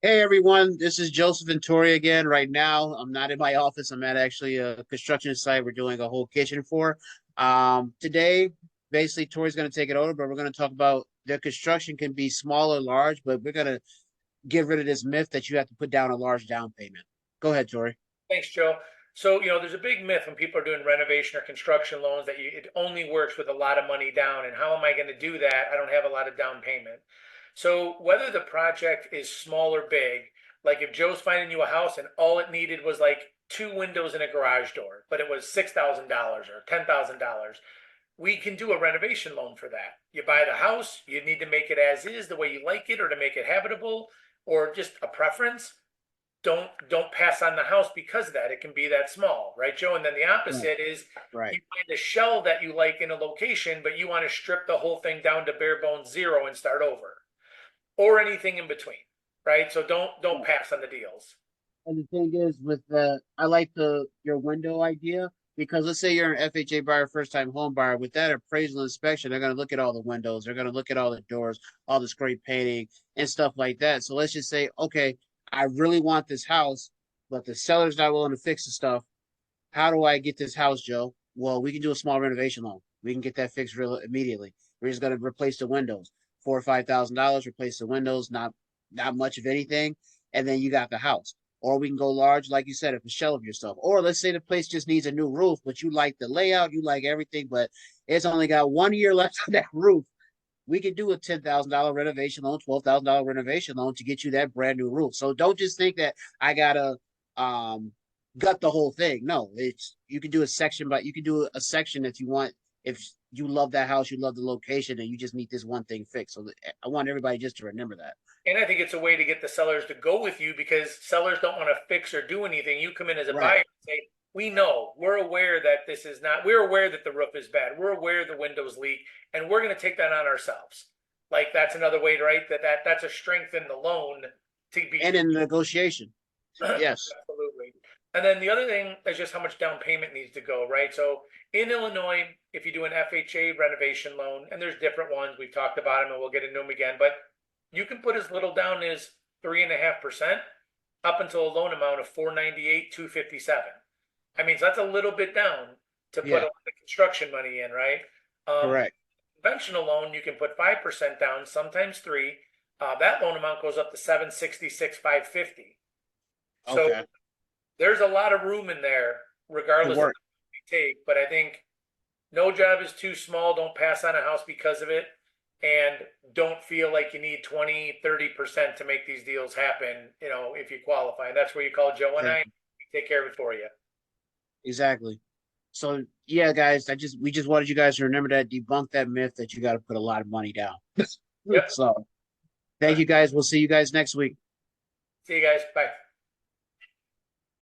Hey everyone, this is Joseph and Tori again. Right now, I'm not in my office. I'm at actually a construction site we're doing a whole kitchen for. Today, basically, Tori's going to take it over, but we're going to talk about the construction can be small or large, but we're going to get rid of this myth that you have to put down a large down payment. Go ahead, Tori. Thanks, Joe. So, there's a big myth when people are doing renovation or construction loans that it only works with a lot of money down. And how am I going to do that? I don't have a lot of down payment. So, whether the project is small or big, like if Joe's finding you a house and all it needed was like two windows and a garage door, but it was $6,000 or $10,000, we can do a renovation loan for that. You buy the house, you need to make it as is, the way you like it, or to make it habitable, or just a preference. Don't pass on the house because of that. It can be that small, right, Joe? And then the Right, opposite is right. you find a shell that you like in a location, but you want to strip the whole thing down to bare bones zero and start over, or anything in between, right? So don't Right. pass on the deals. And the thing is, with the, I like the your window idea because let's say you're an FHA buyer, first time home buyer. With that appraisal inspection, they're going to look at all the windows, they're going to look at all the doors, all the spray painting and stuff like that. So let's just say, okay, I really want this house, but the seller's not willing to fix the stuff. How do I get this house, Joe? Well, we can do a small renovation loan. We can get that fixed real immediately. We're just going to replace the windows, $4 or $5,000, replace the windows, not much of anything, and then you got the house. Or we can go large, like you said, if a shell of yourself. Or let's say the place just needs a new roof, but you like the layout, you like everything, but it's only got 1 year left on that roof. We could do a $10,000 renovation loan, $12,000 renovation loan to get you that brand new roof. So don't just think that I gotta um, gut the whole thing. No, it's you can do a section, but you can do a section if you want. If you love that house, you love the location, and you just need this one thing fixed. So I want everybody just to remember that. And I think it's a way to get the sellers to go with you because sellers don't want to fix or do anything. You come in as a buyer Right. and say, we know, we're aware that this is not, we're aware that the roof is bad. We're aware the windows leak, and we're going to take that on ourselves. Like that's another way, right? That's a strength in the loan to be And in negotiation, yes. absolutely. And then the other thing is just how much down payment needs to go, right? So in Illinois, if you do an FHA renovation loan, and there's different ones, we've talked about them and we'll get into them again, but you can put as little down as 3.5% up until a loan amount of 498, 257. I mean, so that's a little bit down to put Yeah. a lot of construction money in, right? Um, Correct. Conventional loan, you can put 5% down, sometimes three. That loan amount goes up to 766, 550. So Okay. there's a lot of room in there, To regardless of work. what you take. But I think no job is too small. Don't pass on a house because of it. And don't feel like you need 20, 30% to make these deals happen, if you qualify. And that's where you call Joe and I. Exactly. We take care of it for you. Exactly. So yeah, guys, we just wanted you guys to remember that, debunk that myth that you got to put a lot of money down. Yep. So thank you guys. We'll see you guys next week. See you guys. Bye.